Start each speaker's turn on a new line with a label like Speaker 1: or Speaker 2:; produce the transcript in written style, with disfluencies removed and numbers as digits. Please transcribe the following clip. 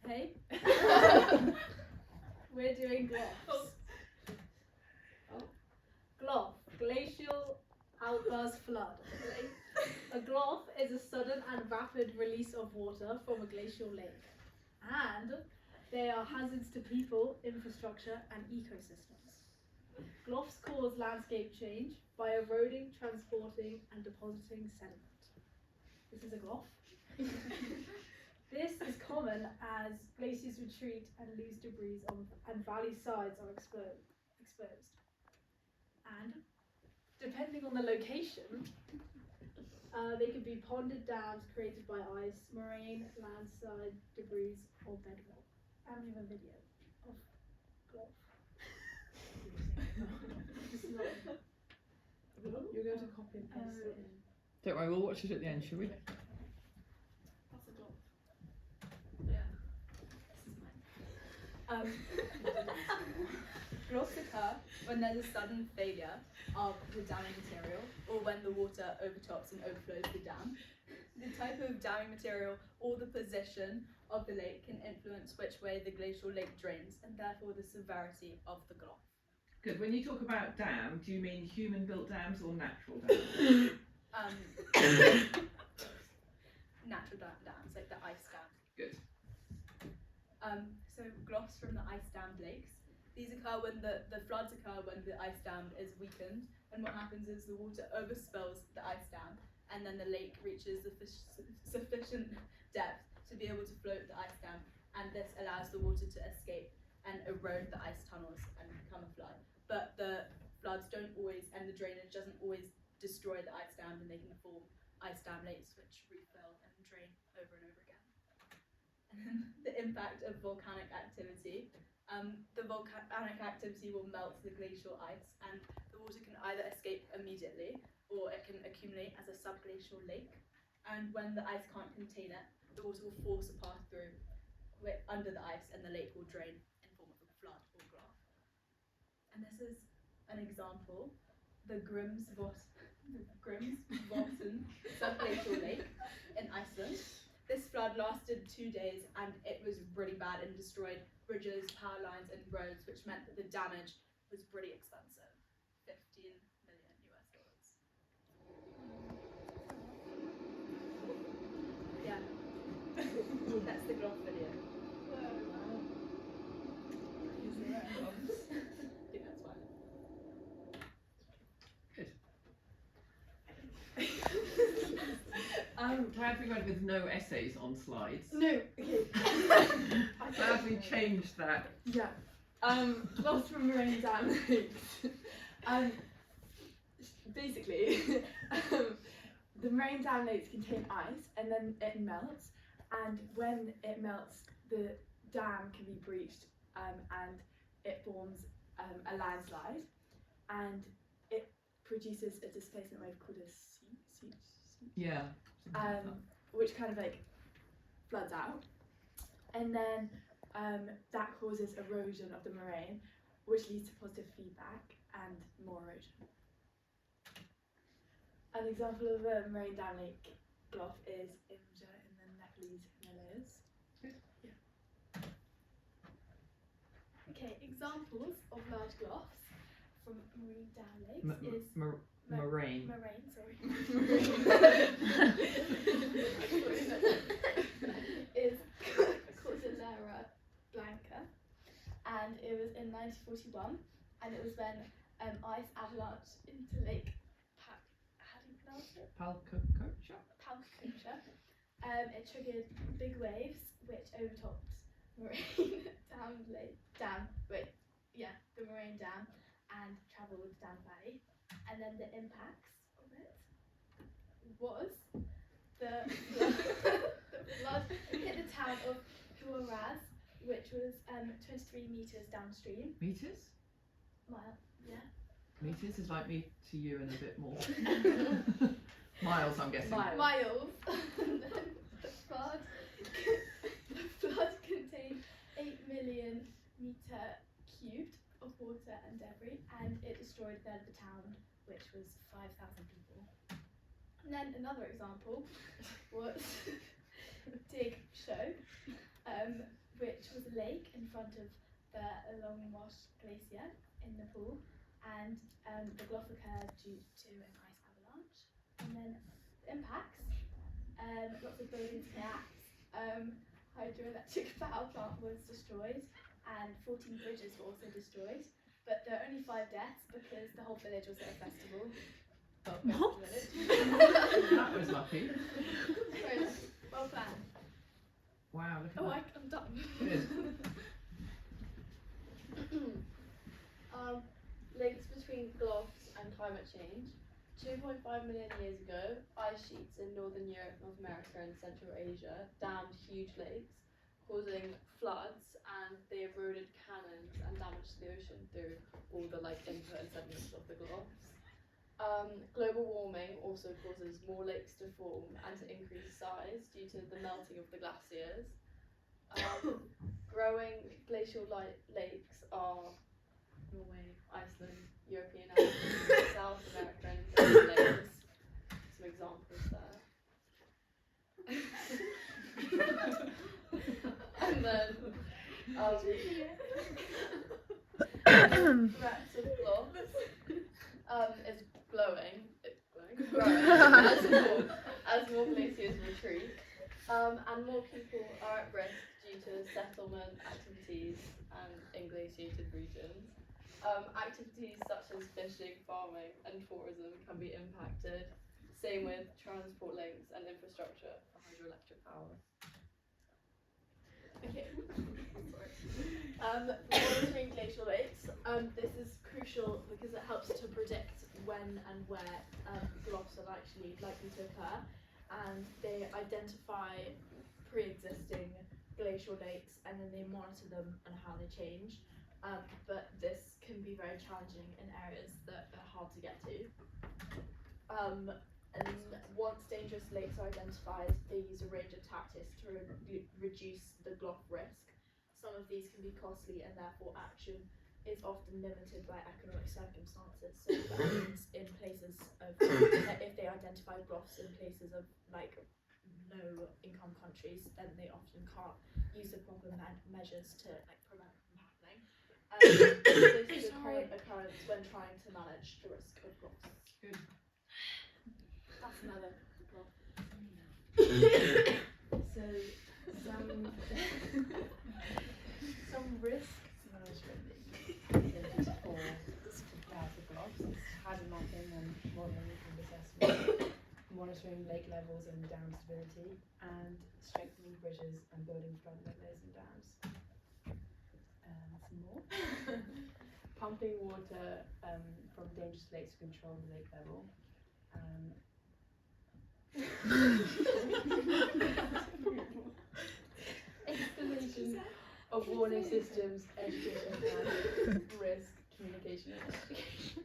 Speaker 1: Okay. We're doing GLOFS. GLOF, glacial outburst flood. A GLOF is a sudden and rapid release of water from a glacial lake, and they are hazards to people, infrastructure, and ecosystems. GLOFs cause landscape change by eroding, transporting, and depositing sediment. This is a GLOF. This is common as glaciers retreat and lose debris and valley sides are exposed. And depending on the location, they could be ponded dams created by ice, moraine, landslide, debris, or bedrock. And we have a video of GLOF.
Speaker 2: You're going to copy and paste it in.
Speaker 3: Don't worry, we'll watch it at the end, shall we?
Speaker 1: That's a GLOF. Yeah. This is mine.
Speaker 4: GLOFs occur when there's a sudden failure of the damming material or when the water overtops and overflows the dam. The type of damming material or the position of the lake can influence which way the glacial lake drains and therefore the severity of the GLOF.
Speaker 3: Good. When you talk about dam, do you mean human-built dams or natural dams?
Speaker 4: Natural dams, like the ice dam.
Speaker 3: Good.
Speaker 4: So GLOFs from the ice-dammed lakes. These occur when the floods occur when the ice dam is weakened, and what happens is the water overspills the ice dam, and then the lake reaches the sufficient depth to be able to float the ice dam, and this allows the water to escape and erode the ice tunnels and become a flood. But the floods don't always, and the drainage doesn't always destroy the ice dam, and they can form ice dam lakes which refill and drain over and over again. And then the impact of volcanic activity. The volcanic activity will melt the glacial ice, and the water can either escape immediately or it can accumulate as a subglacial lake. And when the ice can't contain it, the water will force a path through under the ice, and the lake will drain in form of a flood or GLOF. And this is an example: the Grimsvotn subglacial lake in Iceland. This flood lasted 2 days, and it was really bad and destroyed bridges, power lines, and roads, which meant that the damage was pretty expensive, $15 million US. Yeah, that's the GLOF video. I think that's fine.
Speaker 3: I'm glad we went with no essays on slides.
Speaker 2: No, okay.
Speaker 3: Glad we changed that.
Speaker 2: Yeah. GLOFs from moraine dam lakes. Basically, the moraine dam lakes contain ice, and then it melts, and when it melts, the dam can be breached, and it forms a landslide, and it produces a displacement wave called a siege.
Speaker 3: Yeah.
Speaker 2: Which kind of like floods out, and then that causes erosion of the moraine, which leads to positive feedback and more erosion. An example of a moraine dam lake GLOF is Imja in the Nepalese Himalayas. Yeah.
Speaker 1: Okay, examples of large GLOFs from marine dam lakes is
Speaker 3: Moraine.
Speaker 1: is Cordillera Blanca, and it was in 1941, and it was when ice avalanche into Lake how do you pronounce it?
Speaker 3: Palcocha?
Speaker 1: Palcocha. It triggered big waves which overtopped moraine the moraine dam and travelled down the valley. And then the impacts of it was the flood hit the town of Huaraz, which was 23 metres downstream.
Speaker 3: Meters?
Speaker 1: Mile, yeah.
Speaker 3: Meters is like me to you and a bit more. Miles, I'm guessing.
Speaker 1: Miles. And then the flood contained 8 million metre cubed of water and debris, and it destroyed a third of the town, which was 5,000 people. And then another example was Dig Show,
Speaker 4: front of the Longmarsh Glacier in Nepal, and the GLOFS occurred due to an ice avalanche. And then the impacts, lots of buildings collapsed, hydroelectric power plant was destroyed, and 14 bridges were also destroyed. But there are only 5 deaths because the whole village was at a festival.
Speaker 3: What? That was lucky.
Speaker 4: Very lucky. Well planned.
Speaker 3: Wow, look at
Speaker 4: Oh,
Speaker 3: that.
Speaker 4: I'm done.
Speaker 3: Good.
Speaker 5: Links between GLOFS and climate change. 2.5 million years ago, ice sheets in northern Europe, North America and Central Asia dammed huge lakes, causing floods, and they eroded canyons and damaged the ocean through all the input and sediments of the GLOFS. Global warming also causes more lakes to form and to increase size due to the melting of the glaciers. Growing glacial lakes are Norway, Iceland, European Alps, South American Great Lakes. Some examples there. And then threats of GLOFS is growing as more glaciers retreat, and more people are at risk due to settlement activities and in glaciated regions. Activities such as fishing, farming and tourism can be impacted, same with transport links and infrastructure for hydroelectric power. Okay. Monitoring glacial lakes. This is crucial because it helps to predict when and where GLOFS are actually likely to occur, and they identify pre-existing glacial lakes and then they monitor them and how they change. But this can be very challenging in areas that are hard to get to. And once dangerous lakes are identified, they use a range of tactics to reduce the GLOFS risk. Some of these can be costly and therefore action is often limited by economic circumstances. So that means in places of, if they identify GLOFS in places of low income countries, then they often can't use the proper measures to prevent it from happening. This is a current occurrence when trying to manage the risk of GLOFS.
Speaker 3: Good.
Speaker 5: That's another GLOFS.
Speaker 2: So some risk management activities for GLOFS is hazard mapping and modelling and assessment, monitoring lake levels and dam stability, and strengthening bridges and building flood wetlands and dams. Some more. Pumping water from dangerous lakes to control the lake level. Installation of warning systems, education and risk communication and education.